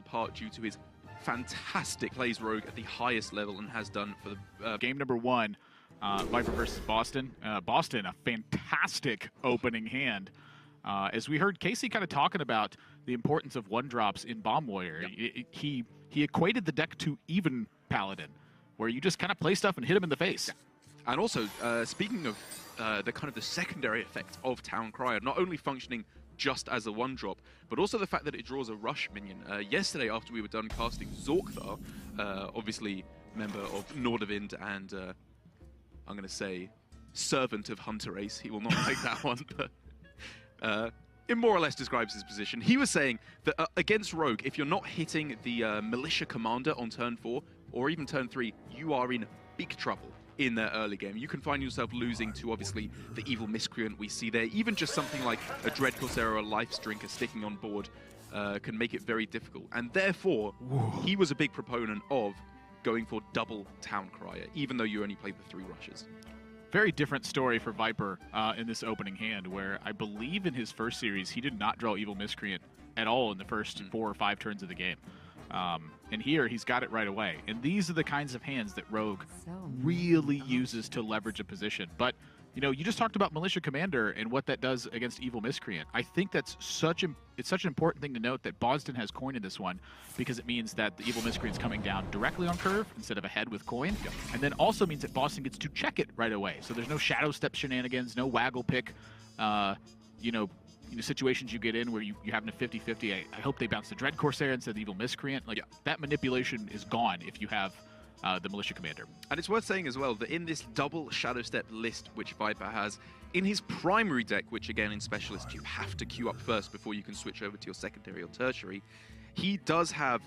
part due to his fantastic plays Rogue at the highest level and has done for the game number 1, Viper versus Bozzzton. Bozzzton, a fantastic opening hand. As we heard Casey kind of talking about the importance of 1-drops in Bomb Warrior, yep. He equated the deck to even Paladin, where you just kind of play stuff and hit him in the face. Yeah. And also, speaking of the secondary effect of Town Crier, not only functioning just as a 1-drop, but also the fact that it draws a rush minion. Yesterday, after we were done casting Zorkthar, obviously member of Nordavind and I'm going to say servant of Hunter Ace. He will not take that one, but it more or less describes his position. He was saying that against Rogue, if you're not hitting the Militia Commander on turn 4 or even turn 3, you are in big trouble in their early game. You can find yourself losing to, obviously, the Evil Miscreant we see there. Even just something like a Dread Corsair or a Life's Drinker sticking on board can make it very difficult. And therefore, he was a big proponent of going for double Town Crier, even though you only played the 3 rushes. Very different story for Viper in this opening hand, where I believe in his first series, he did not draw Evil Miscreant at all in the first 4 or 5 turns of the game. And here, he's got it right away. And these are the kinds of hands that Rogue really uses to leverage a position. But, you know, you just talked about Militia Commander and what that does against Evil Miscreant. I think that's such an important thing to note that Bozzzton has coin in this one, because it means that the Evil Miscreant's coming down directly on curve instead of ahead with coin. Yep. And then also means that Bozzzton gets to check it right away. So there's no Shadow Step shenanigans, no waggle pick, situations you get in where you having a 50-50. I hope they bounce the Dread Corsair instead of the Evil Miscreant. Like, that manipulation is gone if you have the Militia Commander. And it's worth saying as well that in this double Shadow Step list which Viper has, in his primary deck, which again in Specialist you have to queue up first before you can switch over to your secondary or tertiary, he does have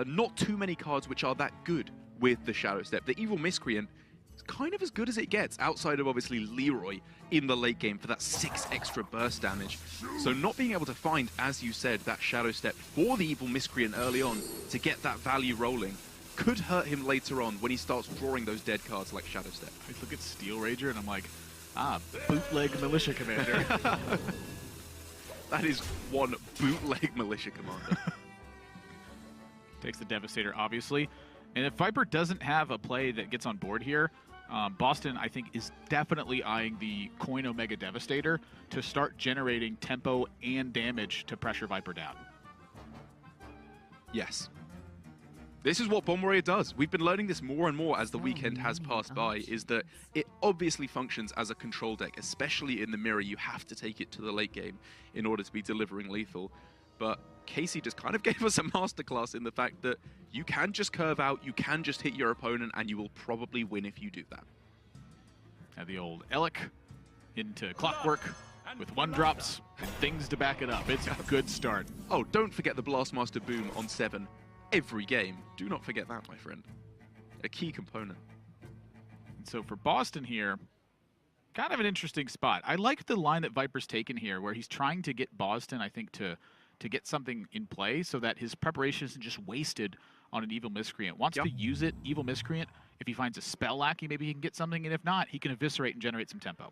not too many cards which are that good with the Shadow Step. The Evil Miscreant is kind of as good as it gets, outside of obviously Leroy in the late game for that 6 extra burst damage. So not being able to find, as you said, that Shadow Step for the Evil Miscreant early on to get that value rolling could hurt him later on when he starts drawing those dead cards like Shadow Step. I look at Steel Rager and I'm like, bootleg Militia Commander. That is one bootleg Militia Commander. Takes the Devastator, obviously. And if Viper doesn't have a play that gets on board here, Bozzzton, I think, is definitely eyeing the Coin Omega Devastator to start generating tempo and damage to pressure Viper down. Yes. This is what Bomb Warrior does. We've been learning this more and more as the weekend has passed by, is that it obviously functions as a control deck, especially in the mirror. You have to take it to the late game in order to be delivering lethal. But Casey just kind of gave us a masterclass in the fact that you can just curve out, you can just hit your opponent, and you will probably win if you do that. Now the old Elec into Clockwork with 1-drops and things to back it up. It's a good start. Oh, don't forget the Blastmaster Boom on 7 every game. Do not forget that, my friend. A key component. And so for Bozzzton here, kind of an interesting spot. I like the line that Viper's taken here, where he's trying to get Bozzzton, I think, to get something in play so that his preparation isn't just wasted on an Evil Miscreant. Wants to use it, Evil Miscreant. If he finds a spell lackey, maybe he can get something, and if not, he can eviscerate and generate some tempo.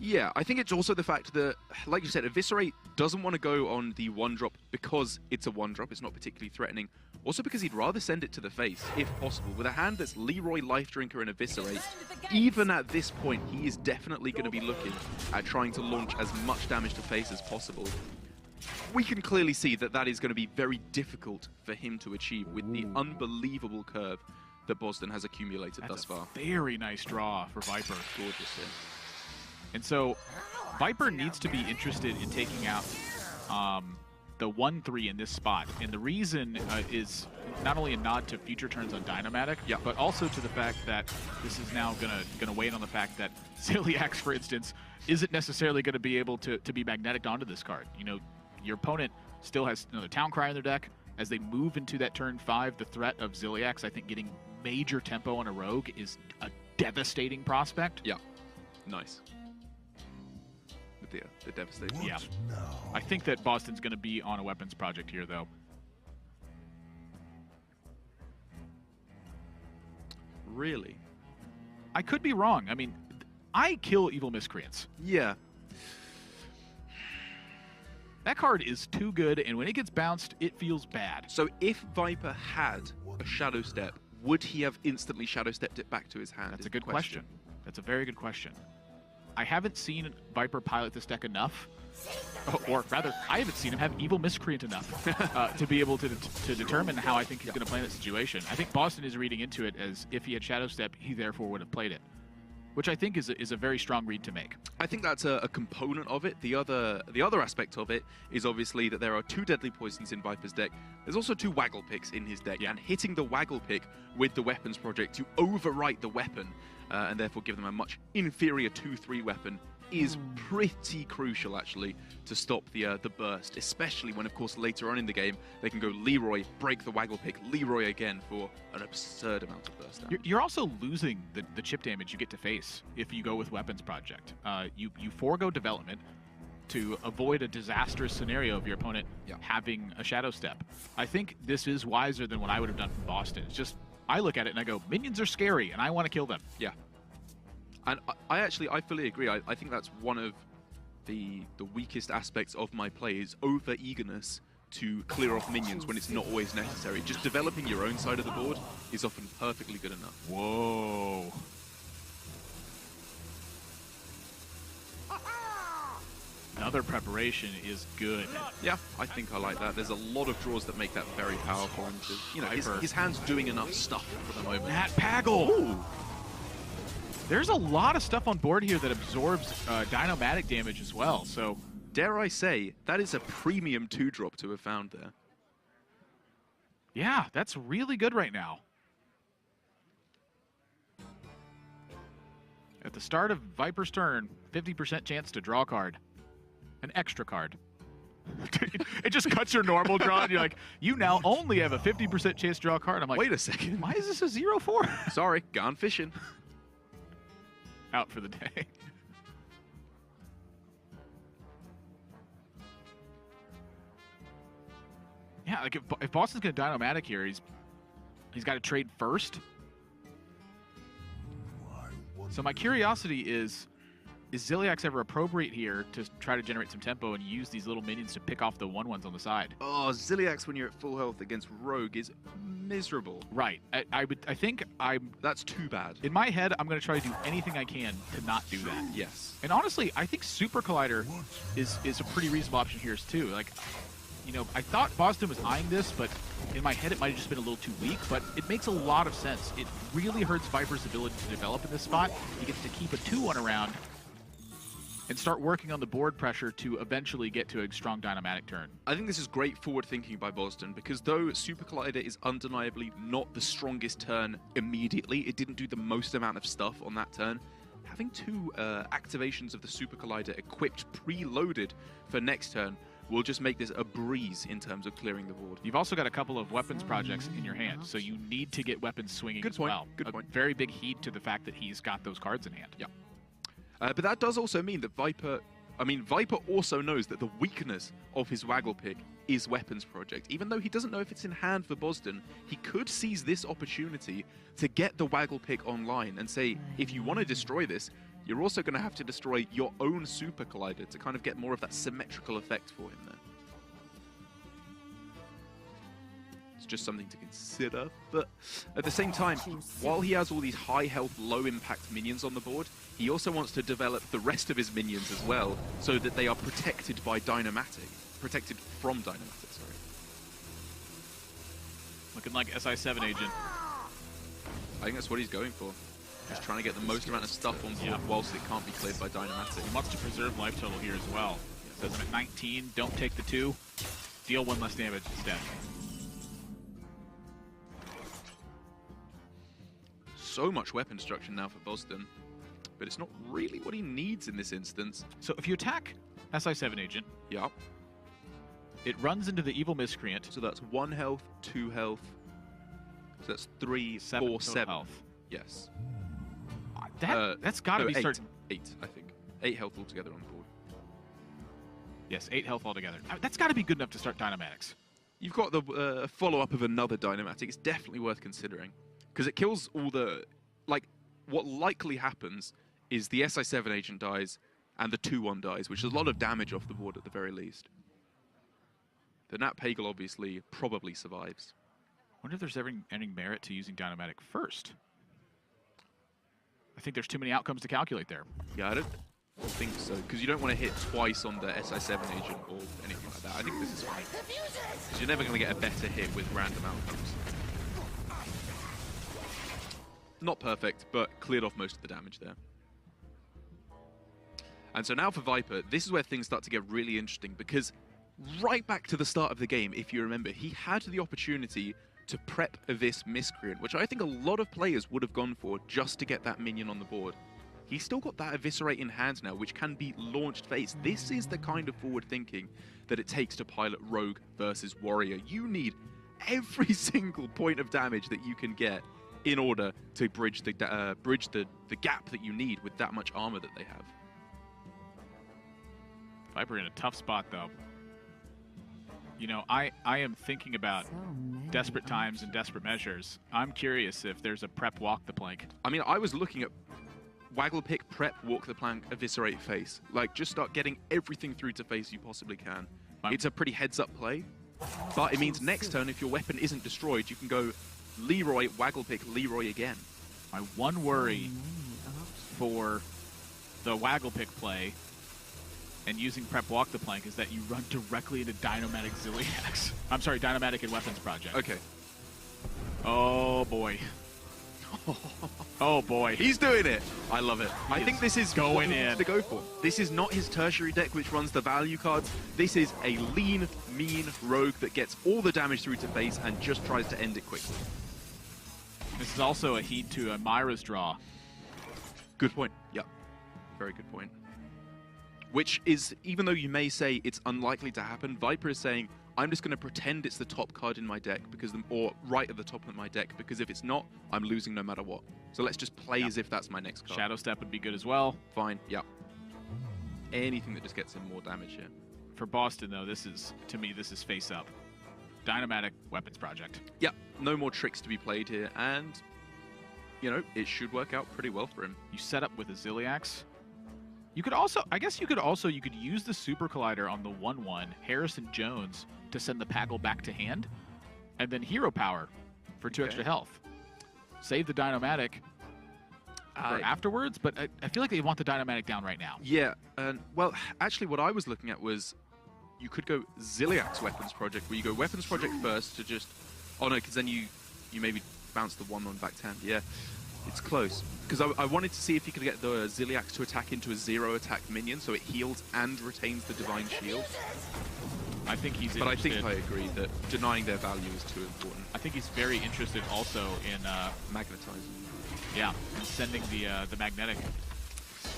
Yeah, I think it's also the fact that, like you said, Eviscerate doesn't want to go on the 1-drop because it's a 1-drop, it's not particularly threatening. Also because he'd rather send it to the face, if possible. With a hand that's Leroy, Life Drinker, and Eviscerate, even at this point, he is definitely going to be looking at trying to launch as much damage to face as possible. We can clearly see that that is going to be very difficult for him to achieve with the unbelievable curve that Bozzzton has accumulated thus far. Very nice draw for Viper. Gorgeous, yeah. And so Viper needs to be interested in taking out the 1-3 in this spot. And the reason is not only a nod to future turns on Dynamatic, but also to the fact that this is now gonna weigh in on the fact that Ziliax, for instance, isn't necessarily going to be able to be magnetic onto this card. You know, your opponent still has another Town Crier in their deck. As they move into that turn 5, the threat of Ziliax, I think getting major tempo on a Rogue is a devastating prospect. Yeah, nice. The Devastator. Yeah. I think that Bozzzton's going to be on a weapons project here, though. Really? I could be wrong. I mean, I kill Evil Miscreants. Yeah. That card is too good, and when it gets bounced, it feels bad. So if Viper had a Shadow Step, would he have instantly Shadow Stepped it back to his hand? That's a good question. That's a very good question. I haven't seen Viper pilot this deck enough, or rather, I haven't seen him have Evil Miscreant enough to be able to determine how I think he's going to play in that situation. I think Bozzzton is reading into it as if he had Shadow Step, he therefore would have played it, which I think is a very strong read to make. I think that's a component of it. The other aspect of it is obviously that there are 2 Deadly Poisons in Viper's deck. There's also 2 Waggle Picks in his deck, and hitting the Waggle Pick with the Weapons Project to overwrite the weapon and therefore give them a much inferior 2/3 weapon is pretty crucial, actually, to stop the burst, especially when, of course, later on in the game, they can go Leroy, break the Waggle Pick, Leroy again for an absurd amount of burst damage. You're also losing the chip damage you get to face if you go with Weapons Project. You forego development to avoid a disastrous scenario of your opponent having a Shadow Step. I think this is wiser than what I would have done from Bozzzton. It's just, I look at it and I go, minions are scary, and I want to kill them. Yeah. And I fully agree. I think that's one of the weakest aspects of my play is over-eagerness to clear off minions when it's not always necessary. Just developing your own side of the board is often perfectly good enough. Whoa. Another preparation is good. Yeah, I think I like that. There's a lot of draws that make that very powerful. And you know, his hand's doing enough stuff for the moment. That Paggle! Ooh. There's a lot of stuff on board here that absorbs Dynomatic damage as well, so... Dare I say, that is a premium 2-drop to have found there. Yeah, that's really good right now. At the start of Viper's turn, 50% chance to draw a card. An extra card. It just cuts your normal draw, and you're like, you now only have a 50% chance to draw a card. I'm like, wait a second. Why is this a 0/4? Sorry, gone fishing. Out for the day. Yeah, like if Boston's going to Dynomatic here, he's got to trade first. So my curiosity is Ziliax ever appropriate here to try to generate some tempo and use these little minions to pick off the 1/1s on the side? Oh, Ziliax when you're at full health against Rogue is miserable. Right. I think that's too bad. In my head, I'm going to try to do anything I can to not do that. Yes. And honestly, I think Super Collider is a pretty reasonable option here too. Like, you know, I thought Bozzzton was eyeing this, but in my head it might have just been a little too weak, but it makes a lot of sense. It really hurts Viper's ability to develop in this spot. He gets to keep a 2/1 around and start working on the board pressure to eventually get to a strong Dynomatic turn. I think this is great forward thinking by Bozzzton, because though Super Collider is undeniably not the strongest turn immediately, it didn't do the most amount of stuff on that turn, having 2 activations of the Super Collider equipped, preloaded for next turn will just make this a breeze in terms of clearing the board. You've also got a couple of weapons projects in your hand, so you need to get weapons swinging as well. Good point. Very big heed to the fact that he's got those cards in hand. Yeah. But that does also mean that Viper also knows that the weakness of his Waggle Pick is Weapons Project. Even though he doesn't know if it's in hand for Bozzzton, he could seize this opportunity to get the Waggle Pick online and say, if you want to destroy this, you're also going to have to destroy your own Super Collider to kind of get more of that symmetrical effect for him there. It's just something to consider, but at the same time, while he has all these high health, low impact minions on the board, he also wants to develop the rest of his minions as well, so that they are protected by Dynomatic. Protected from Dynomatic, sorry. Looking like SI7 agent. I think that's what he's going for. Just trying to get the most amount of stuff on board whilst it can't be cleared by Dynomatic. He wants to preserve life total here as well. Says him at 19, don't take the 2, deal 1 less damage instead. So much weapon destruction now for Bozzzton, but it's not really what he needs in this instance. So if you attack SI7 agent, it runs into the Evil Miscreant. So that's 1 health, 2 health. So that's 3, 4, 7 health. Yes. That's got to be 8, 8, I think. 8 health altogether on the board. Yes, 8 health altogether. That's got to be good enough to start Dynamatics. You've got the follow-up of another Dynomatic. It's definitely worth considering. Because it kills all the... Like, what likely happens is the SI7 agent dies and the 2/1 dies, which is a lot of damage off the board at the very least. The Nat Pagel obviously probably survives. I wonder if there's ever any merit to using Dynamatic first. I think there's too many outcomes to calculate there. Yeah, I don't think so, because you don't want to hit twice on the SI7 agent or anything like that. I think this is fine, because you're never going to get a better hit with random outcomes. Not perfect, but cleared off most of the damage there. And so now for Viper, this is where things start to get really interesting, because right back to the start of the game, if you remember, he had the opportunity to prep this Miscreant, which I think a lot of players would have gone for just to get that minion on the board. He's still got that Eviscerate in hand now, which can be launched face. This is the kind of forward thinking that it takes to pilot Rogue versus Warrior. You need every single point of damage that you can get in order to bridge the gap that you need with that much armor that they have. Viper in a tough spot, though. You know, I am thinking about desperate times and desperate measures. I'm curious if there's a prep walk the plank. I mean, I was looking at Waggle Pick, prep, walk the plank, eviscerate face. Like, just start getting everything through to face you possibly can. It's a pretty heads-up play, but it means next turn, if your weapon isn't destroyed, you can go Leroy, Waggle Pick, Leroy again. My one worry for the Waggle Pick play and using prep walk the plank is that you run directly into Dynamatic Ziliax. I'm sorry, Dynamatic and Weapons Project. Okay. Oh boy. Oh boy. He's doing it. I love it. I think this is going what he in wants to go for. This is not his tertiary deck which runs the value cards. This is a lean, mean rogue that gets all the damage through to face and just tries to end it quickly. This is also a heat to a Myra's draw. Good point. Yep. Very good point. Which is, even though you may say it's unlikely to happen, Viper is saying, I'm just going to pretend it's the top card in my deck, because or right at the top of my deck, because if it's not, I'm losing no matter what. So let's just play as if that's my next card. Shadow Step would be good as well. Fine, yeah. Anything that just gets him more damage here. For Bozzzton, though, this is, to me, this is face up. Dynamatic Weapons Project. Yeah, no more tricks to be played here, and, you know, it should work out pretty well for him. You set up with a Ziliax. You could also, I guess you could use the Super Collider on the 1/1, Harrison Jones, to send the Pagel back to hand, and then Hero Power for 2 extra health. Save the Dynamatic for afterwards, but I feel like they want the Dynamatic down right now. Yeah, well, actually what I was looking at was you could go Ziliax Weapons Project, where you go Weapons Project first to just... Oh no, because then you maybe bounce the 1/1 back to hand. Yeah, it's close. Because I wanted to see if you could get the Ziliax to attack into a 0-attack minion, so it heals and retains the Divine Shield. I think he's But interested. I think I agree that denying their value is too important. I think he's very interested also in... Magnetizing. Yeah, and sending the magnetic.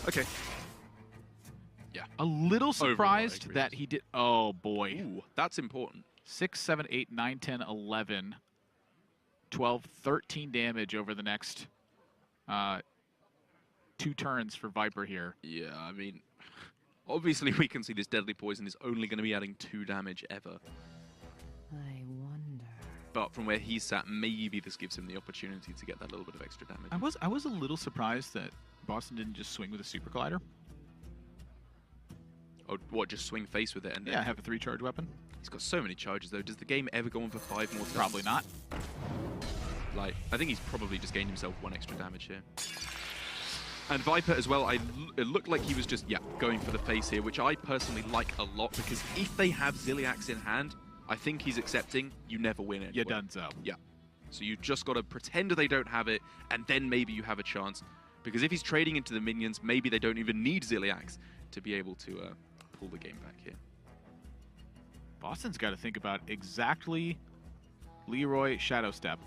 Okay. Yeah. A little surprised agree. that he did... Oh, boy. Ooh, that's important. 6, 7, 8, 9, 10, 11, 12, 13 damage over the next 2 turns for Viper here. Yeah, I mean, obviously we can see this Deadly Poison is only going to be adding 2 damage ever. I wonder. But from where he's sat, maybe this gives him the opportunity to get that little bit of extra damage. I was a little surprised that Bozzzton didn't just swing with a Super Collider. Or what, just swing face with it? And Yeah, have a 3-charge weapon. He's got so many charges, though. Does the game ever go on for 5 more turns? Probably not. Like, I think he's probably just gained himself 1 extra damage here. And Viper as well, it looked like he was just, going for the face here, which I personally like a lot, because if they have Ziliax in hand, I think he's accepting you never win anyway. You're done so. Yeah. So you just got to pretend they don't have it, and then maybe you have a chance. Because if he's trading into the minions, maybe they don't even need Ziliax to be able to pull the game back here. Bozzzton's got to think about exactly Leroy Shadow Step.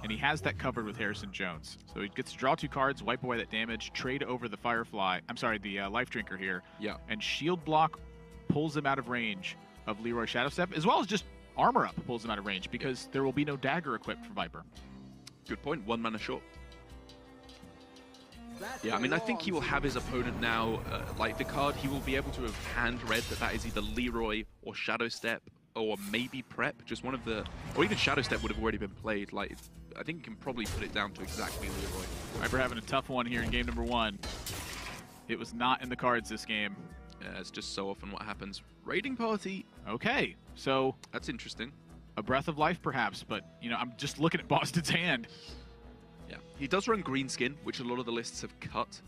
And he has that covered with Harrison Jones. So he gets to draw 2 cards, wipe away that damage, trade over the Firefly. I'm sorry, the Life Drinker here. Yeah. And Shield Block pulls him out of range of Leroy Shadow Step, as well as just Armor Up pulls him out of range, because there will be no dagger equipped for Viper. Good point. 1 mana short. Yeah, I mean, I think he will have his opponent now, like the card, he will be able to have hand-read that is either Leroy or Shadow Step, or maybe Prep, just one of the... Or even Shadow Step would have already been played. Like, I think you can probably put it down to exactly Leroy. Viper having a tough one here in game number 1. It was not in the cards this game. Yeah, it's just so often what happens. Raiding party. Okay, so That's interesting. a breath of life perhaps, but you know, I'm just looking at Bozzdton's hand. Yeah, he does run Greenskin, which a lot of the lists have cut,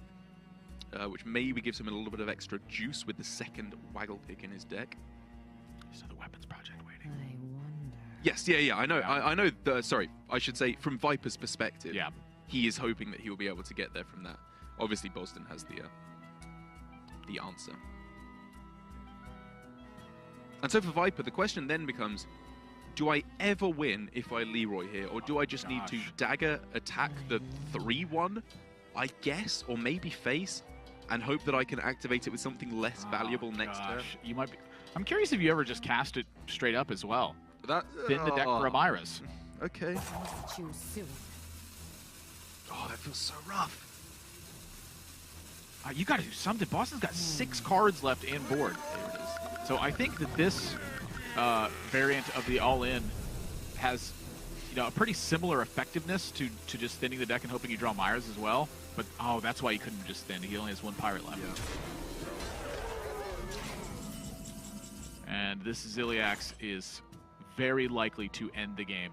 which maybe gives him a little bit of extra juice with the second Waggle pick in his deck. There's another weapons project waiting. I wonder. Yes, yeah, I know. Yeah. I know. Sorry, I should say from Viper's perspective. Yeah. He is hoping that he will be able to get there from that. Obviously, Bozzzton has the answer. And so for Viper, the question then becomes, do I ever win if I Leroy here, or do I just need to dagger attack the 3-1, I guess, or maybe face, and hope that I can activate it with something less valuable next turn? You might be. I'm curious if you ever just cast it straight up as well. That Thin the deck for Amira's. Okay. Choose soon. Oh, that feels so rough. You got to do something. Boston's got 6 cards left and board. There it is. So I think that this variant of the all-in has, you know, a pretty similar effectiveness to just thinning the deck and hoping you draw Myers as well. But oh, that's why you couldn't just thin. He only has 1 pirate left. Yeah. And this Ziliax is very likely to end the game.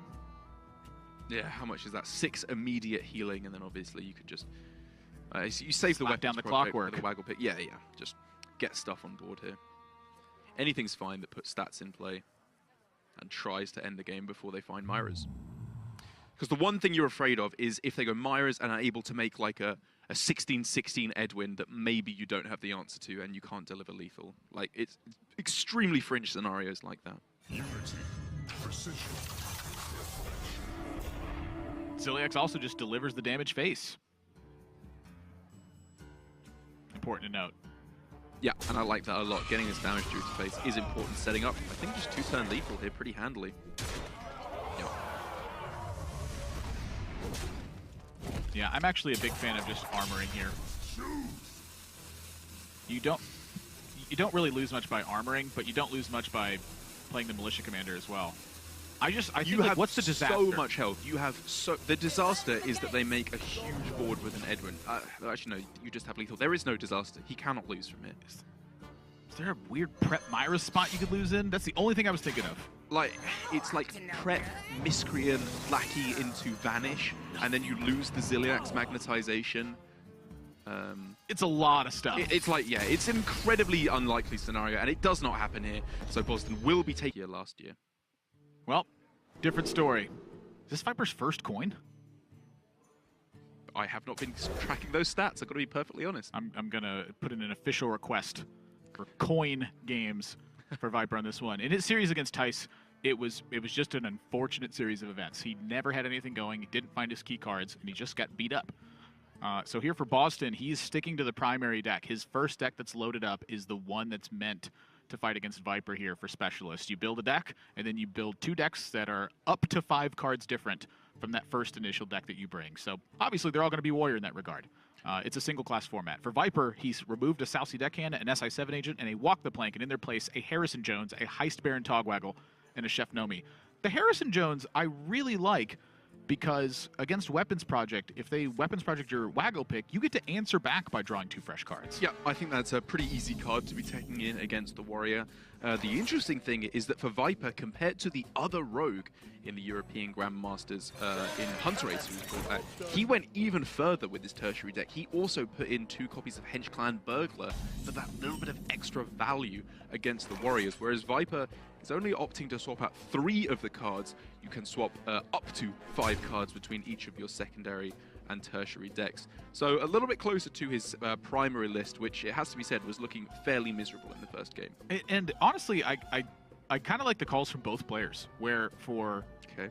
Yeah, how much is that? 6 immediate healing, and then obviously you could just you save the Slap weapons down the project clockwork. for the Waggle pick. Yeah, just get stuff on board here. Anything's fine that puts stats in play and tries to end the game before they find Myra's. Because the one thing you're afraid of is if they go Myra's and are able to make like a 16-16 Edwin that maybe you don't have the answer to and you can't deliver lethal. Like, it's extremely fringe scenarios like that. Ziliax also just delivers the damage face. Important to note. Yeah, and I like that a lot. Getting this damage through to face is important. Setting up, I think, just 2-turn lethal here pretty handily. Yep. Yeah, I'm actually a big fan of just armoring here. You don't really lose much by armoring, but you don't lose much by playing the militia commander as well. I think, You like, have what's the disaster? so much health. You have the disaster is that they make a huge board with an Edwin. Actually, no, you just have lethal. There is no disaster. He cannot lose from it. Is there a weird prep Myra spot you could lose in? That's the only thing I was thinking of. Like, it's like prep Miscreant Lackey into Vanish, and then you lose the Ziliax magnetization. It's a lot of stuff. It's like, yeah, it's an incredibly unlikely scenario, and it does not happen here. So Bozzzton will be taking it last year. Well, different story. Is this Viper's first coin? I have not been tracking those stats, I've got to be perfectly honest. I'm going to put in an official request for coin games for Viper on this one. In his series against Tice, it was just an unfortunate series of events. He never had anything going, he didn't find his key cards, and he just got beat up. So here for Bozzzton, he's sticking to the primary deck. His first deck that's loaded up is the one that's meant to fight against Viper here for Specialist. You build a deck, and then you build 2 decks that are up to 5 cards different from that first initial deck that you bring. So obviously they're all going to be Warrior in that regard. It's a single-class format. For Viper, he's removed a Southsea Deckhand, an SI7 agent, and a Walk the Plank, and in their place, a Harrison Jones, a Heist Baron Togwaggle, and a Chef Nomi. The Harrison Jones I really like because against Weapons Project, if they Weapons Project your Waggle pick, you get to answer back by drawing 2 fresh cards. Yeah, I think that's a pretty easy card to be taking in against the Warrior. The interesting thing is that for Viper, compared to the other rogue in the European Grandmasters in Hunter Ace, who was brought back, he went even further with his tertiary deck. He also put in 2 copies of Hench Clan Burglar for that little bit of extra value against the Warriors, whereas Viper is only opting to swap out 3 of the cards. You can swap up to 5 cards between each of your secondary and tertiary decks. So a little bit closer to his primary list, which, it has to be said, was looking fairly miserable in the first game. And honestly, I kind of like the calls from both players, where for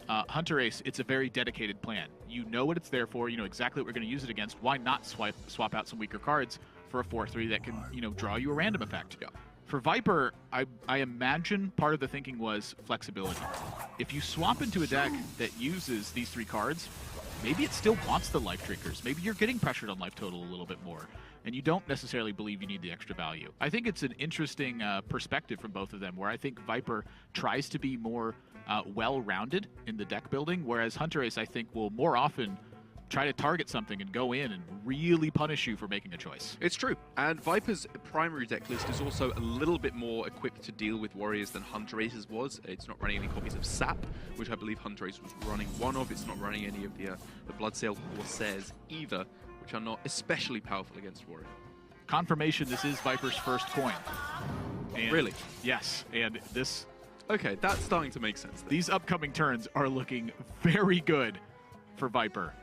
Hunter Ace, it's a very dedicated plan. You know what it's there for, you know exactly what we're going to use it against. Why not swap out some weaker cards for a 4-3 that can, you know, draw you a random effect? Yeah. For Viper, I imagine part of the thinking was flexibility. If you swap into a deck that uses these 3 cards, maybe it still wants the life drinkers. Maybe you're getting pressured on life total a little bit more, and you don't necessarily believe you need the extra value. I think it's an interesting perspective from both of them, where I think Viper tries to be more well-rounded in the deck building, whereas Hunter Ace, I think, will more often try to target something and go in and really punish you for making a choice. It's true. And Viper's primary deck list is also a little bit more equipped to deal with warriors than Hunter Aces was. It's not running any copies of Sap, which I believe Hunter Ace was running one of. It's not running any of the Bloodsail Corsairs either, which are not especially powerful against warrior. Confirmation, this is Viper's first coin. And really? Yes, and this... Okay, that's starting to make sense then. These upcoming turns are looking very good for Viper.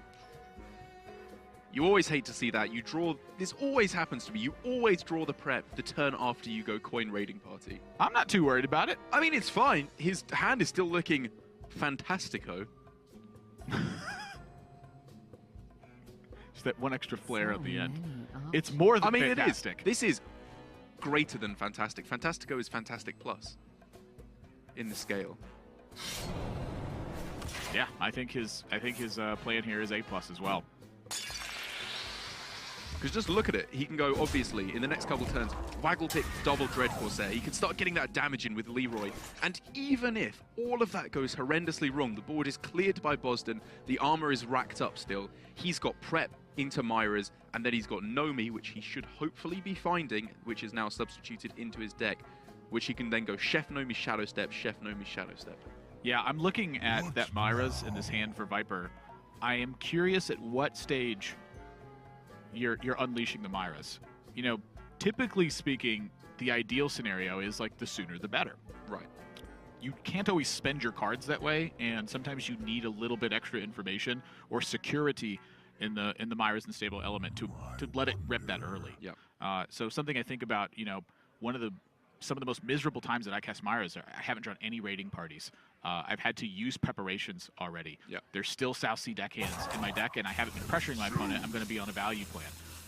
You always hate to see that. You draw... This always happens to me. You always draw the prep the turn after you go coin raiding party. I'm not too worried about it. I mean, it's fine. His hand is still looking fantastico. Just that one extra flare at the end. It's more than fantastic. It is. This is greater than fantastic. Fantastico is fantastic plus in the scale. Yeah, I think his plan here is A+ as well. Because just look at it. He can go, obviously, in the next couple turns, Waggle Pick, double Dread Corsair. He can start getting that damage in with Leroy. And even if all of that goes horrendously wrong, the board is cleared by Bozzzton, the armor is racked up still, he's got prep into Myra's, and then he's got Nomi, which he should hopefully be finding, which is now substituted into his deck, which he can then go Chef Nomi Shadow Step, Chef Nomi Shadow Step. Yeah, I'm looking at that Myra's in this hand for Viper. I am curious at what stage you're unleashing the Myras. You know, typically speaking, the ideal scenario is like the sooner the better. Right. You can't always spend your cards that way, and sometimes you need a little bit extra information or security in the Myras and stable element to let it rip that early. Yeah. So something I think about, you know, some of the most miserable times that I cast Myras are I haven't drawn any raiding parties. I've had to use preparations already. Yep. There's still South Sea deckhands in my deck, and I haven't been pressuring my opponent. I'm going to be on a value plan.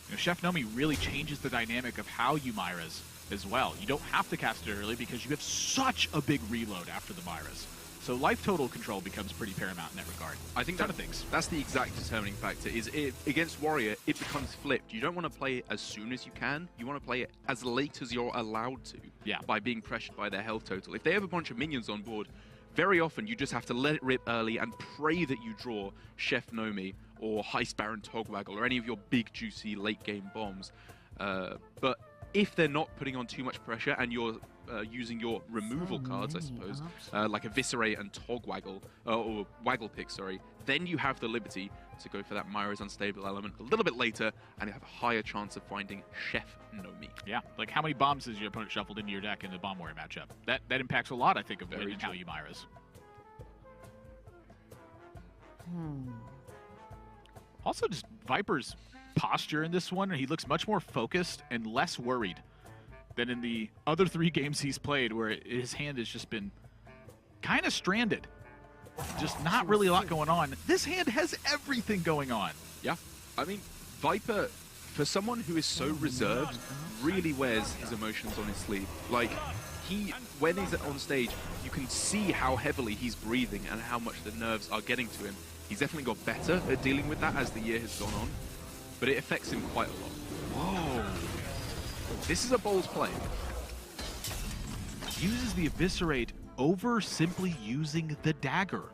You know, Chef Nomi really changes the dynamic of how you Myras as well. You don't have to cast it early because you have such a big reload after the Myras. So life total control becomes pretty paramount in that regard. I think that's the exact determining factor. Is against warrior, it becomes flipped. You don't want to play it as soon as you can. You want to play it as late as you're allowed to. Yeah. By being pressured by their health total. If they have a bunch of minions on board, very often you just have to let it rip early and pray that you draw Chef Nomi or Heist Baron Togwaggle or any of your big juicy late game bombs. But if they're not putting on too much pressure and you're using your removal cards, I suppose, like Eviscerate and Togwaggle, or Waggle Pick, sorry, then you have the liberty to go for that Myra's Unstable element a little bit later, and you have a higher chance of finding Chef Nomi. Yeah, like how many bombs has your opponent shuffled into your deck in the Bomb Warrior matchup? That impacts a lot, I think, of when and how you Myra's. Also, just Viper's posture in this one, he looks much more focused and less worried than in the other 3 games he's played, where his hand has just been kind of stranded. Just not really a lot going on. This hand has everything going on. Yeah. I mean, Viper, for someone who is so reserved, really wears his emotions on his sleeve. Like, when he's on stage, you can see how heavily he's breathing and how much the nerves are getting to him. He's definitely got better at dealing with that as the year has gone on, but it affects him quite a lot. Whoa. This is a bold play. Uses the Eviscerate over simply using the dagger.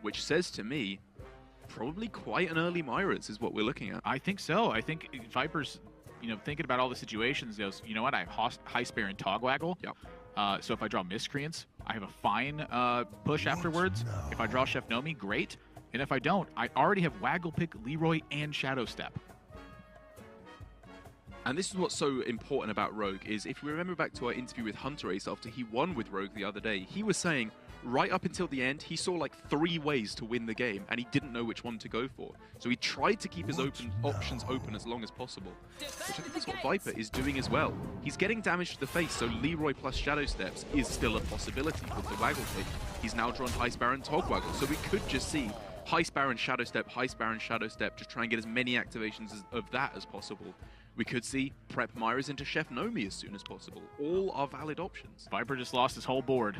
Which says to me, probably quite an early Myra's is what we're looking at. I think so. I think Viper's, you know, thinking about all the situations, goes, you know what, I have Heist Baron Togwaggle. Yep. So if I draw Miscreants, I have a fine push afterwards. If I draw Chef Nomi, great. And if I don't, I already have Waggle Pick, Leroy, and Shadow Step. And this is what's so important about Rogue, is if we remember back to our interview with Hunter Ace after he won with Rogue the other day, he was saying right up until the end, he saw like 3 ways to win the game, and he didn't know which one to go for. So he tried to keep his options open as long as possible, which I think is what Viper is doing as well. He's getting damage to the face, so Leroy plus Shadow Steps is still a possibility with the Waggle Pick. He's now drawn Heist Baron Togwaggle, so we could just see Heist Baron Shadow Step, Heist Baron Shadow Step, just try and get as many activations of that as possible. We could see Prep Myra's into Chef Nomi as soon as possible. All are valid options. Viper just lost his whole board.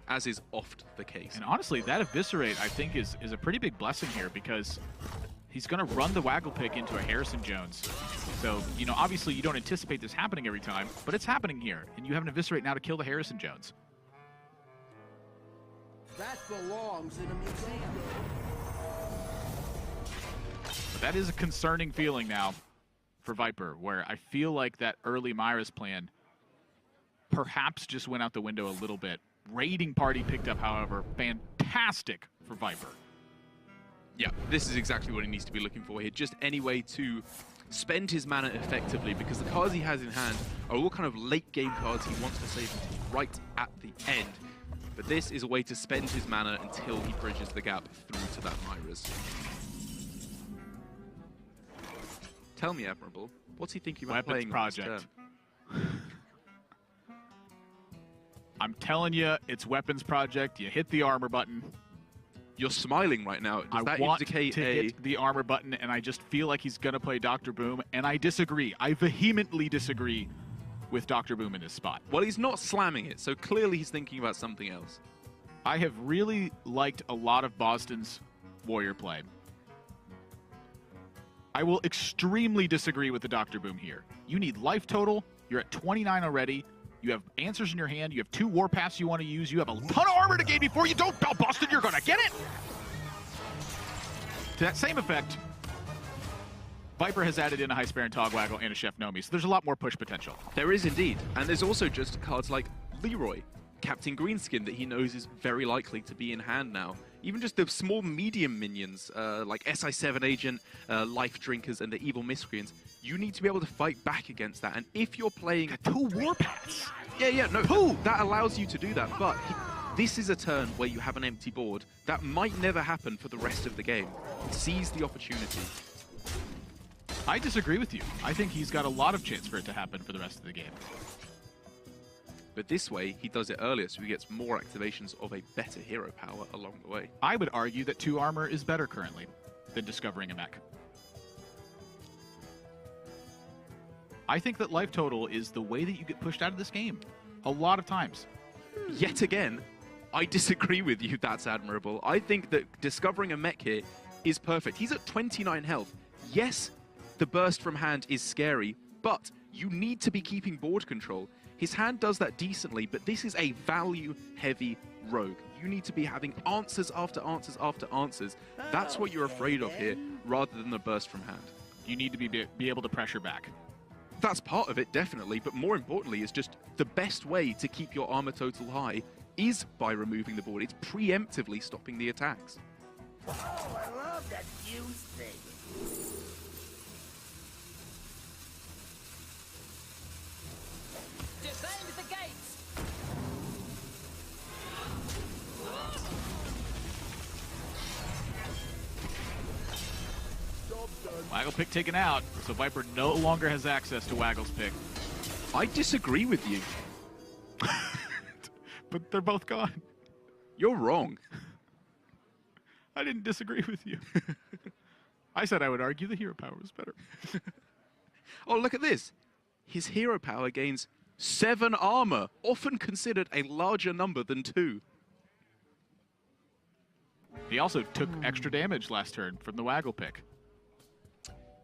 As is oft the case. And honestly, that Eviscerate, I think, is a pretty big blessing here, because he's going to run the Waggle Pick into a Harrison Jones. So, you know, obviously you don't anticipate this happening every time, but it's happening here. And you have an Eviscerate now to kill the Harrison Jones. That belongs in a museum. But that is a concerning feeling now for Viper, where I feel like that early Myra's plan perhaps just went out the window a little bit. Raiding Party picked up, however, fantastic for Viper. Yeah, this is exactly what he needs to be looking for here. Just any way to spend his mana effectively, because the cards he has in hand are all kind of late game cards he wants to save right at the end. But this is a way to spend his mana until he bridges the gap through to that Myra's. Tell me, Admirable, what's he thinking about Weapons playing Project. this turn? I'm telling you, it's Weapons Project. You hit the armor button. You're smiling right now. Does that I want indicate to hit the armor button, and I just feel like he's going to play Dr. Boom, and I disagree. I vehemently disagree with Dr. Boom in this spot. Well, he's not slamming it, so clearly he's thinking about something else. I have really liked a lot of Bozzzton's Warrior play. I will extremely disagree with the Dr. Boom here. You need life total. You're at 29 already. You have answers in your hand. You have 2 Warpaths you want to use. You have a ton of armor to gain before you don't bell Bozzzton. You're going to get it. To that same effect, Viper has added in a High Spare and Togwaggle and a Chef Nomi, so there's a lot more push potential. There is indeed. And there's also just cards like Leroy, Captain Greenskin, that he knows is very likely to be in hand now. Even just the small medium minions, like SI7 Agent, Life Drinkers, and the Evil Miscreants, you need to be able to fight back against that. And if you're playing... 2 Warpaths! Yeah, no, that allows you to do that, but this is a turn where you have an empty board. That might never happen for the rest of the game. Seize the opportunity. I disagree with you. I think he's got a lot of chance for it to happen for the rest of the game. But this way, he does it earlier, so he gets more activations of a better hero power along the way. I would argue that 2 armor is better currently than discovering a mech. I think that life total is the way that you get pushed out of this game a lot of times. Yet again, I disagree with you. That's admirable. I think that discovering a mech here is perfect. He's at 29 health. Yes, the burst from hand is scary, but you need to be keeping board control. His hand does that decently, but this is a value-heavy rogue. You need to be having answers after answers after answers. That's what you're afraid of here, rather than the burst from hand. You need to be able to pressure back. That's part of it, definitely, but more importantly is just the best way to keep your armor total high is by removing the board. It's preemptively stopping the attacks. Oh, I love that fuse thing. Defend the gates! Waggle pick taken out, so Viper no longer has access to Waggle's pick. I disagree with you. But they're both gone. You're wrong. I didn't disagree with you. I said I would argue the hero power was better. Oh, look at this. His hero power gains 7 armor, often considered a larger number than 2. He also took extra damage last turn from the Waggle pick.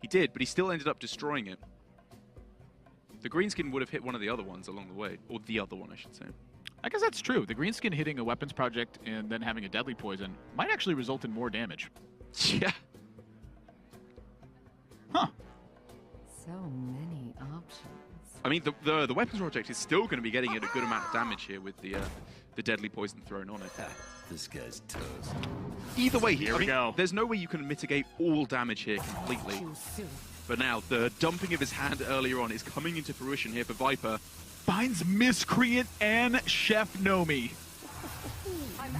He did, but he still ended up destroying it. The Greenskin would have hit one of the other ones along the way. Or the other one, I should say. I guess that's true. The Greenskin hitting a Weapons Project and then having a Deadly Poison might actually result in more damage. Yeah. Huh. So many options. I mean, the Weapons Project is still going to be getting in a good amount of damage here with the Deadly Poison thrown on it. This guy's toast. Either way, Here we go. There's no way you can mitigate all damage here completely. Too soon. But now, the dumping of his hand earlier on is coming into fruition here for Viper. Finds Miscreant and Chef Nomi.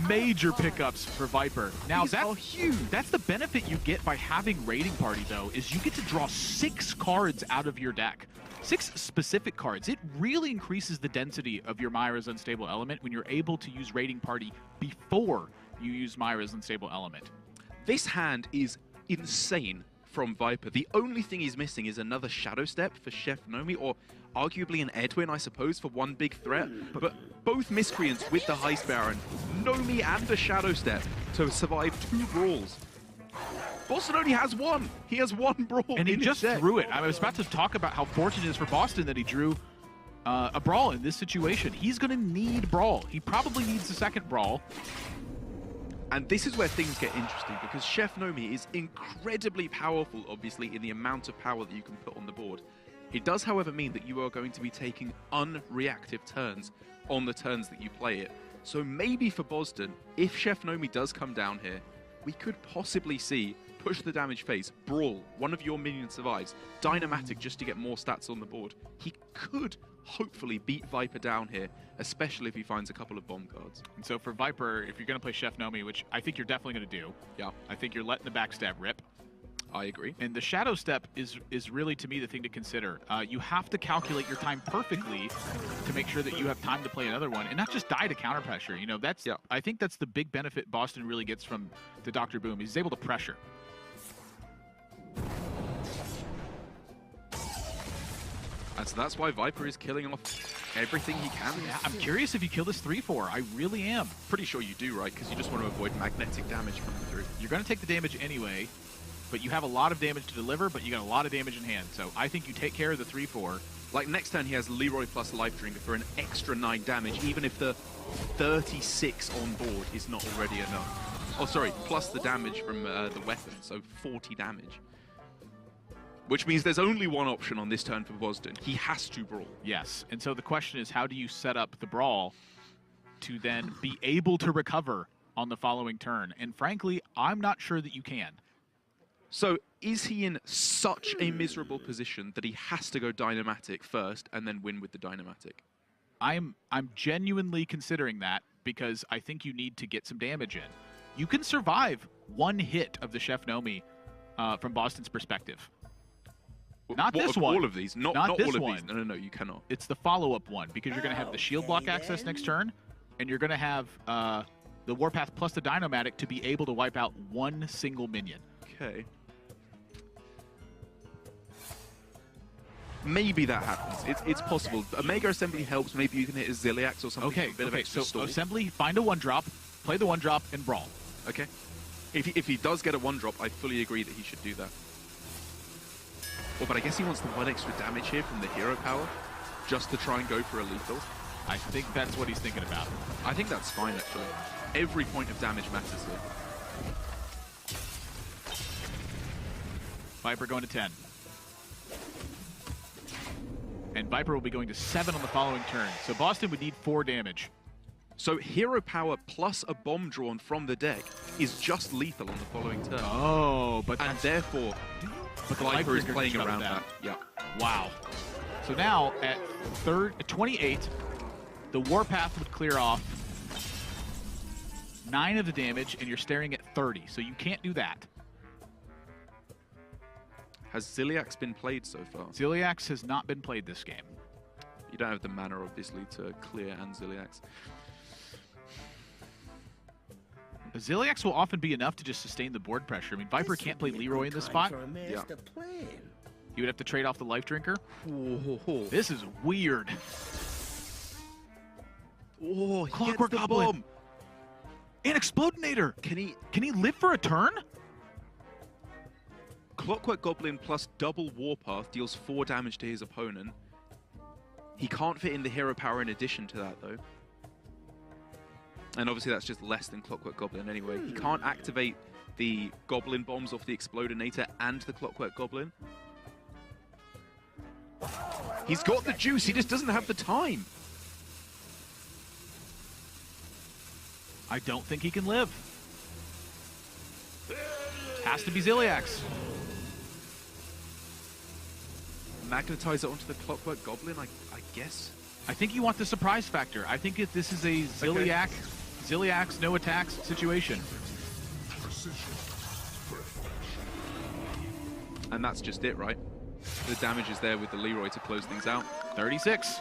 Major pickups for Viper. Now These are huge. That's the benefit you get by having Raiding Party, though, is you get to draw 6 cards out of your deck. 6 specific cards. It really increases the density of your Myra's Unstable Element when you're able to use Raiding Party before you use Myra's Unstable Element. This hand is insane from Viper. The only thing he's missing is another Shadow Step for Chef Nomi, or arguably an Edwin, I suppose, for one big threat. But both Miscreants with the Heist Baron, Nomi and a Shadow Step to survive 2 brawls. Bozzzton only has 1. He has 1 brawl. And he in just his deck. drew it. I was about to talk about how fortunate it is for Bozzzton that he drew a Brawl in this situation. He's going to need Brawl. He probably needs a second Brawl. And this is where things get interesting, because Chef Nomi is incredibly powerful, obviously, in the amount of power that you can put on the board. It does, however, mean that you are going to be taking unreactive turns on the turns that you play it. So maybe for Bozzdton, if Chef Nomi does come down here, we could possibly see push the damage phase, brawl, one of your minions survives, Dynamatic just to get more stats on the board. He could hopefully beat Viper down here, especially if he finds a couple of bomb cards. And so for Viper, if you're going to play Chef Nomi, which I think you're definitely going to do, Yeah, I think you're letting the backstab rip. I agree. And the Shadow Step is really, to me, the thing to consider. You have to calculate your time perfectly to make sure that you have time to play another one, and not just die to counter pressure. You know, that's I think that's the big benefit Bozzdton really gets from the Dr. Boom. He's able to pressure. And so that's why Viper is killing off everything he can. Yeah, I'm curious if you kill this 3-4. I really am. Pretty sure you do, right? Because you just want to avoid magnetic damage coming through. You're going to take the damage anyway, but you have a lot of damage to deliver, but you got a lot of damage in hand. So I think you take care of the 3-4. Like next turn, he has Leroy plus Life Drinker for an extra 9 damage, even if the 36 on board is not already enough. Oh, sorry, plus the damage from the weapon, so 40 damage. Which means there's only one option on this turn for Bozzdton. He has to brawl. Yes, and so the question is, how do you set up the brawl to then be able to recover on the following turn? And frankly, I'm not sure that you can. So is he in such a miserable position that he has to go Dynamatic first and then win with the Dynamatic? I'm genuinely considering that, because I think you need to get some damage in. You can survive one hit of the Chef Nomi from Bozzdton's perspective. Not what, this of one. all of these. Not this all of one. these. No, you cannot. It's the follow-up one, because you're going to have the shield block access next turn, and you're going to have the Warpath plus the Dynamatic to be able to wipe out one single minion. Okay. Maybe that happens. It's possible. A Mega Assembly helps. Maybe you can hit a Ziliax or something. Okay, a bit of extra so stall. Assembly, find a 1-drop, play the 1-drop, and brawl. Okay. If he does get a 1-drop, I fully agree that he should do that. Oh, but I guess he wants the 1 extra damage here from the hero power, just to try and go for a lethal. I think that's what he's thinking about. I think that's fine, actually. Every point of damage matters here. Viper going to 10. And Viper will be going to 7 on the following turn. So Bozzdton would need 4 damage. So hero power plus a bomb drawn from the deck is just lethal on the following turn. Oh, but and therefore, but the Viper is Viper playing can around that. Yeah. Wow. So now at 28, the Warpath would clear off 9 of the damage, and you're staring at 30. So you can't do that. Has Ziliax been played so far? Ziliax has not been played this game. You don't have the mana, obviously, to clear and Ziliax. Ziliax will often be enough to just sustain the board pressure. I mean, Viper can't play Leroy in this spot. Yeah. He would have to trade off the Life Drinker. Oh, This is weird. oh he Clockwork gets the Goblin. bomb. And Explodinator. Can he live for a turn? Clockwork Goblin plus double Warpath deals 4 damage to his opponent. He can't fit in the hero power in addition to that, though. And obviously that's just less than Clockwork Goblin anyway. He can't activate the Goblin bombs off the Explodinator and the Clockwork Goblin. He's got the juice, he just doesn't have the time. I don't think he can live. Has to be Ziliax. Magnetize it onto the Clockwork Goblin, I guess. I think you want the surprise factor. I think if this is a Ziliax no attacks situation. And that's just it, right? The damage is there with the Leroy to close things out. 36.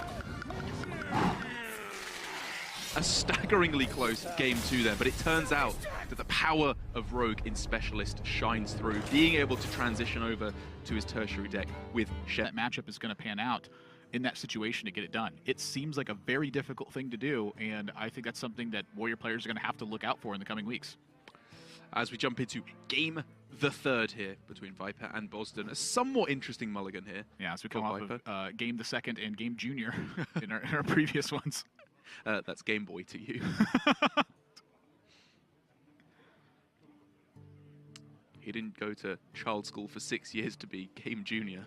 A staggeringly close game 2 there, but it turns out that the power of Rogue in Specialist shines through, being able to transition over to his tertiary deck with Chef. That matchup is going to pan out in that situation to get it done. It seems like a very difficult thing to do, and I think that's something that Warrior players are going to have to look out for in the coming weeks. As we jump into game the 3rd here between Viper and Bozzdton, a somewhat interesting mulligan here. Yeah, as we come off of game the 2nd and game Junior in our previous ones. That's Game Boy to you. He didn't go to child school for 6 years to be game junior.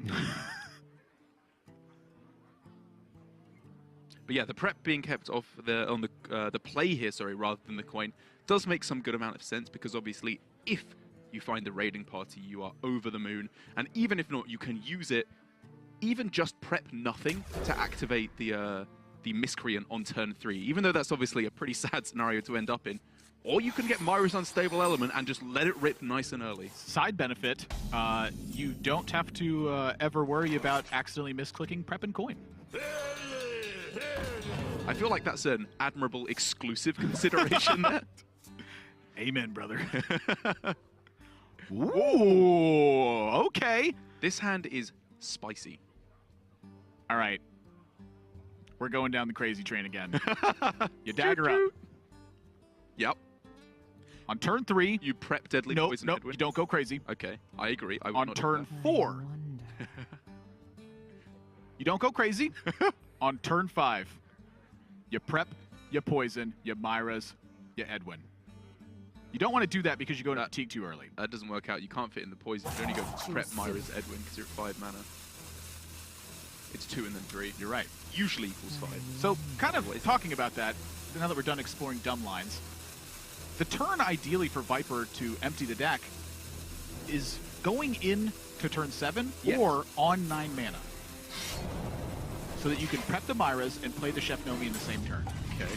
But yeah, the prep being kept off the play here, sorry, rather than the coin, does make some good amount of sense, because obviously if you find the raiding party, you are over the moon, and even if not, you can use it, even just prep nothing to activate the miscreant on turn 3, even though that's obviously a pretty sad scenario to end up in. Or you can get Myra's Unstable Element and just let it rip nice and early. Side benefit, you don't have to ever worry about accidentally misclicking prep and coin. I feel like that's an admirable exclusive consideration there. Amen, brother. Ooh, okay. This hand is spicy. All right. We're going down the crazy train again. You dagger up. Yep. On turn 3. You prep Deadly Nope, Poison nope, Headwind. you don't go crazy. Okay, I agree. I would On not do turn that. 4. You don't go crazy. On turn 5. You prep, you poison, you Myra's, you Edwin. You don't want to do that because you go to Fatigue too early. That doesn't work out. You can't fit in the poison. You only go prep Myra's Edwin because you're at 5 mana. It's 2 and then 3. You're right. Usually equals 5. So, kind of talking about that, now that we're done exploring dumb lines, the turn ideally for Viper to empty the deck is going in to turn 7 or on 9 mana. So that you can prep the Myras and play the Chef Nomi in the same turn. Okay.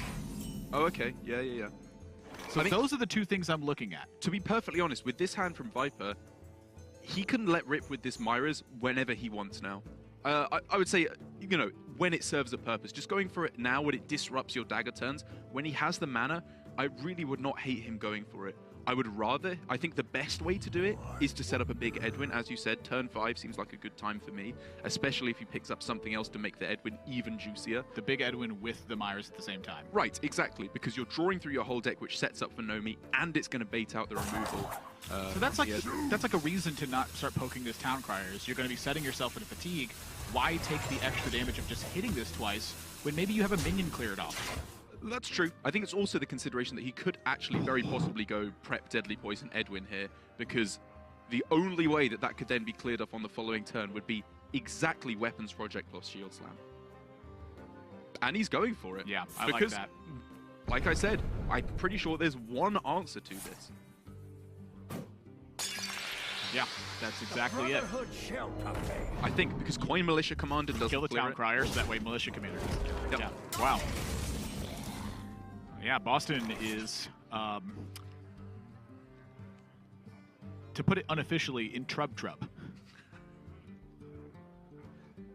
Oh, okay. Yeah. So those are the two things I'm looking at. To be perfectly honest, with this hand from Viper, he can let rip with this Myra's whenever he wants now. I would say, you know, when it serves a purpose. Just going for it now when it disrupts your dagger turns. When he has the mana, I really would not hate him going for it. I would rather, I think the best way to do it is to set up a big Edwin. As you said, turn 5 seems like a good time for me, especially if he picks up something else to make the Edwin even juicier. The big Edwin with the Myras at the same time. Right, exactly, because you're drawing through your whole deck, which sets up for Nomi, and it's going to bait out the removal. So that's like a reason to not start poking this Town Criers. You're going to be setting yourself into Fatigue. Why take the extra damage of just hitting this twice when maybe you have a minion cleared off? That's true. I think it's also the consideration that he could actually very possibly go prep Deadly Poison Edwin here, because the only way that that could then be cleared off on the following turn would be exactly Weapons Project plus Shield Slam. And he's going for it. Yeah, I because, like that. Like I said, I'm pretty sure there's one answer to this. Yeah, that's exactly it. I think because Coin Militia Commander doesn't Kill the clear Town it. Criers, that way Militia Commander doesn't kill it. Yep. Yeah. Wow. Yeah, Bozzzton is, to put it unofficially, in Trub.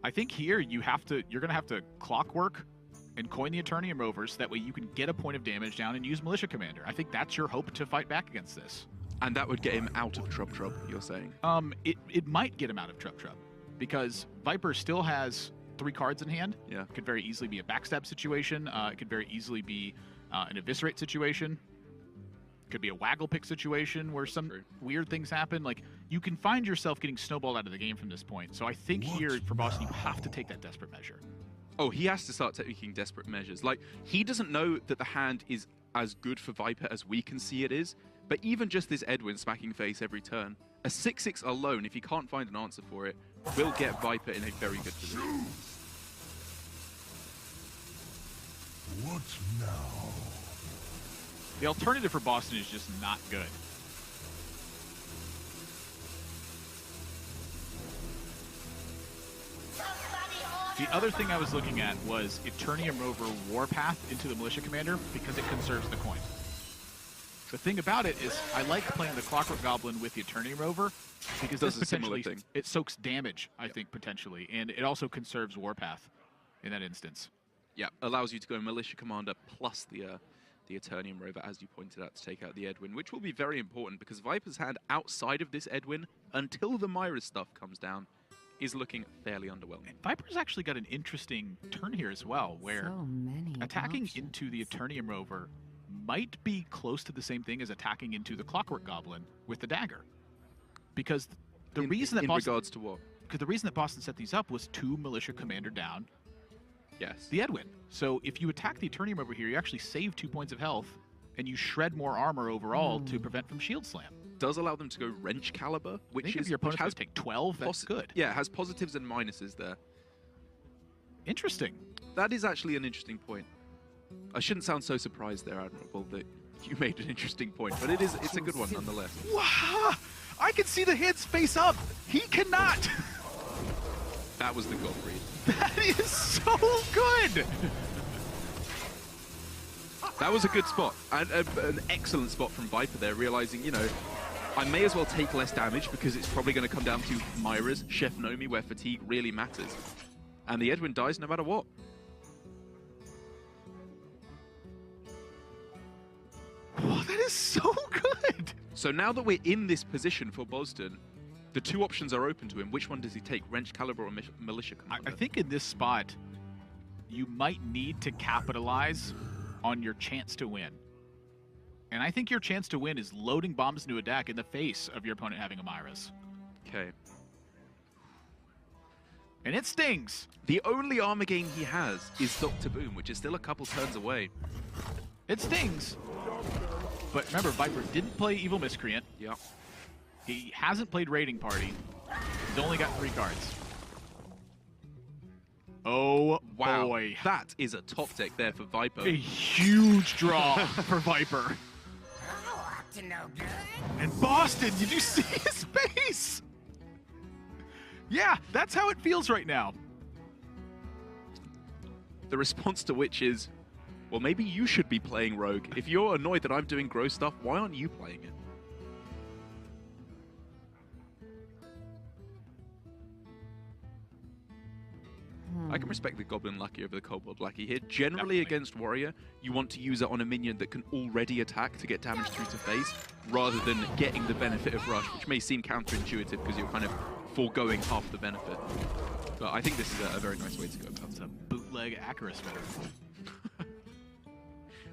I think here you're going to have to clockwork and coin the Eternium Rovers, so that way you can get a point of damage down and use Militia Commander. I think that's your hope to fight back against this. And that would get him out of Trub, you're saying? It might get him out of Trub, because Viper still has 3 cards in hand. Yeah. It could very easily be a backstab situation. It could very easily be an eviscerate situation. Could be a waggle pick situation where some weird things happen. Like, you can find yourself getting snowballed out of the game from this point. So I think here for Bozzzton, you have to take that desperate measure. Oh, he has to start taking desperate measures. Like, he doesn't know that the hand is as good for Viper as we can see it is, but even just this Edwin smacking face every turn, a 6/6 alone, if he can't find an answer for it, will get Viper in a very good position. What now? The alternative for Bozzzton is just not good. The other thing I was looking at was Eternium Rover Warpath into the Militia Commander because it conserves the coin. The thing about it is I like playing the Clockwork Goblin with the Eternium Rover because this potentially it soaks damage, I think, potentially, and it also conserves Warpath in that instance. Yeah, allows you to go Militia Commander plus the Eternium Rover, as you pointed out, to take out the Edwin, which will be very important because Viper's hand outside of this Edwin, until the Myra stuff comes down, is looking fairly underwhelming. Viper's actually got an interesting turn here as well, where attacking into the Eternium Rover might be close to the same thing as attacking into the Clockwork Goblin with the dagger. Because the reason that Bozzzton set these up was 2 Militia Commander down. Yes. The Edwin. So if you attack the Eternium over here, you actually save 2 points of health and you shred more armor overall to prevent from shield slam. Does allow them to go wrench caliber, I think if your opponent has to take 12, that's good. Yeah, it has positives and minuses there. Interesting. That is actually an interesting point. I shouldn't sound so surprised there, Admirable, that you made an interesting point, but it's a good one nonetheless. Wow! I can see the hands face up. He cannot. That was the goal read. That is so good. That was a good spot, and an excellent spot from Viper there, realizing, you know, I may as well take less damage because it's probably going to come down to Myra's, Chef Nomi, where fatigue really matters. And the Edwin dies no matter what. Oh, that is so good. So now that we're in this position for Bozzdton, the two options are open to him. Which one does he take, Wrench Caliber or Militia Commander? I think in this spot, you might need to capitalize on your chance to win. And I think your chance to win is loading bombs into a deck in the face of your opponent having a Myra's. Okay. And it stings. The only armor gain he has is Dr. Boom, which is still a couple turns away. It stings. But remember, Viper didn't play Evil Miscreant. Yeah. He hasn't played Raiding Party. He's only got 3 cards. Oh, Wow. boy. That is a top deck there for Viper. A huge draw for Viper. Oh, up to no good. And Bozzdton, did you see his face? Yeah, that's how it feels right now. The response to which is, well, maybe you should be playing Rogue. If you're annoyed that I'm doing gross stuff, why aren't you playing it? I can respect the Goblin Lucky over the Kobold Lucky here. Generally, Definitely. against Warrior, you want to use it on a minion that can already attack to get damage through to face, rather than getting the benefit of Rush, which may seem counterintuitive because you're kind of foregoing half the benefit. But I think this is a very nice way to go about It's it. a bootleg Acarus better.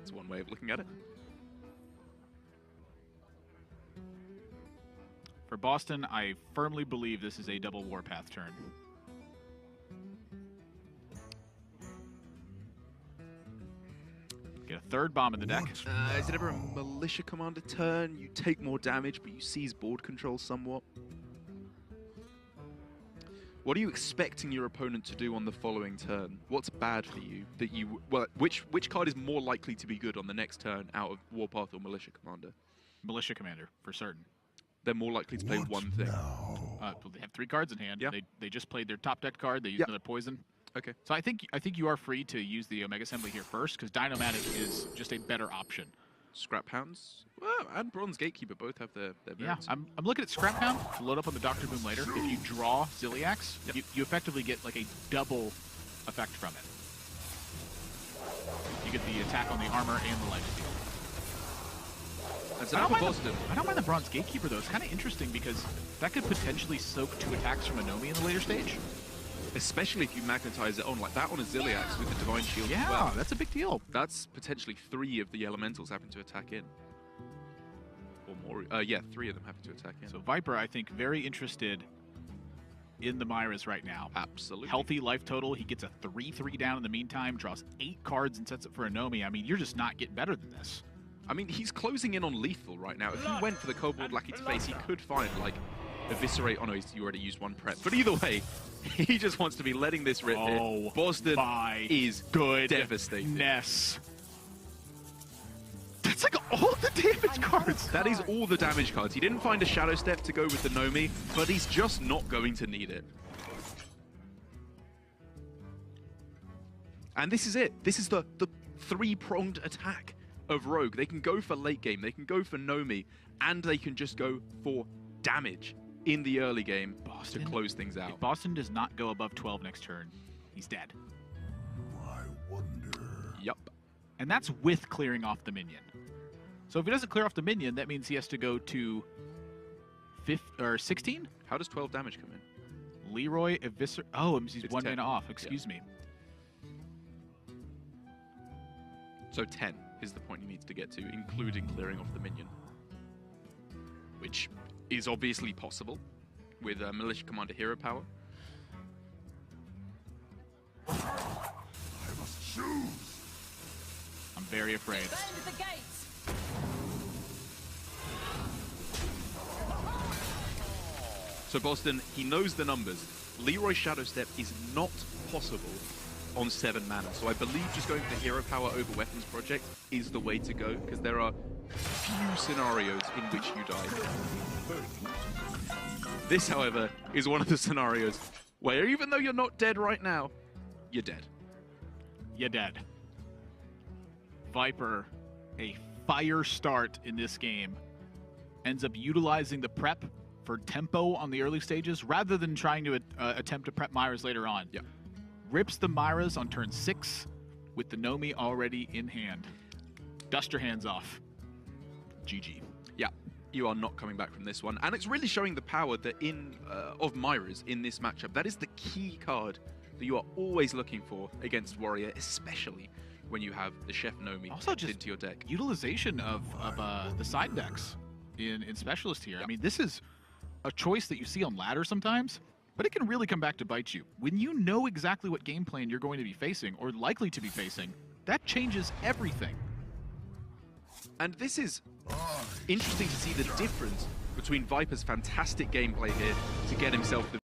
It's one way of looking at it. For Bozzdton, I firmly believe this is a double Warpath turn. Get a 3rd bomb in the deck. Is it ever a Militia Commander turn? You take more damage, but you seize board control somewhat. What are you expecting your opponent to do on the following turn? What's bad for you? Which card is more likely to be good on the next turn out of Warpath or Militia Commander? Militia Commander, for certain. They're more likely to play one thing. They have 3 cards in hand. Yeah. They just played their top deck card. They used Yeah. another poison. Okay. So I think you are free to use the Omega Assembly here first, because Dynomatic is just a better option. Scrap Hounds and Bronze Gatekeeper both have their Yeah, merits. I'm looking at Scrap Hound to load up on the Dr. Boom later. If you draw Ziliax, you effectively get like a double effect from it. You get the attack on the armor and the life steal. And so now for Bozzdton. I don't mind the Bronze Gatekeeper though. It's kind of interesting because that could potentially soak 2 attacks from a Nomi in the later stage. Especially if you magnetize it on like that on a Ziliax with the Divine Shield Yeah, as well. that's a big deal. That's potentially 3 of the elementals having to attack in. Or more. Yeah, 3 of them having to attack in. So Viper, I think, very interested in the Myras right now. Absolutely. Healthy life total. He gets a 3/3 down in the meantime, draws 8 cards and sets it for a Nomi. I mean, you're just not getting better than this. I mean, he's closing in on lethal right now. If he went for the Kobold Lucky to face, he could find, like, Eviscerate. Oh no, you already used 1 prep. But either way, he just wants to be letting this rip here. Oh, Bozzdton my is good devastating. Ness. That's like all the damage cards. That is all the damage cards. He didn't find a Shadow Step to go with the Nomi, but he's just not going to need it. And this is it. This is the 3-pronged attack of Rogue. They can go for late game, they can go for Nomi, and they can just go for damage in the early game to close things out. If Bozzdton does not go above 12 next turn, he's dead. I wonder. Yup. And that's with clearing off the minion. So if he doesn't clear off the minion, that means he has to go to 16? How does 12 damage come in? Leroy Eviscerate. Oh, he's It's 1 10. mana off. Excuse me. So 10 is the point he needs to get to, including clearing off the minion. Which is obviously possible with Militia Commander hero power. I must choose. I'm very afraid. Defend the gates! So Bozzzton, he knows the numbers. Leroy Shadow Step is not possible on 7 mana. So I believe just going for Hero Power over Weapons Project is the way to go, because there are few scenarios in which you die. This, however, is one of the scenarios where even though you're not dead right now, you're dead. You're dead. Viper, a fire start in this game, ends up utilizing the prep for tempo on the early stages rather than trying to attempt to prep Myras later on. Yeah. Rips the Myras on turn 6 with the Nomi already in hand. Dust your hands off. GG. Yeah, you are not coming back from this one. And it's really showing the power that of Myras in this matchup. That is the key card that you are always looking for against Warrior, especially when you have the Chef Nomi Also just into your deck. Utilization of the side decks in Specialist here. Yep. I mean, this is a choice that you see on ladder sometimes, but it can really come back to bite you. When you know exactly what game plan you're going to be facing, or likely to be facing, that changes everything. And this is interesting to see the difference between Viper's fantastic gameplay here to get himself the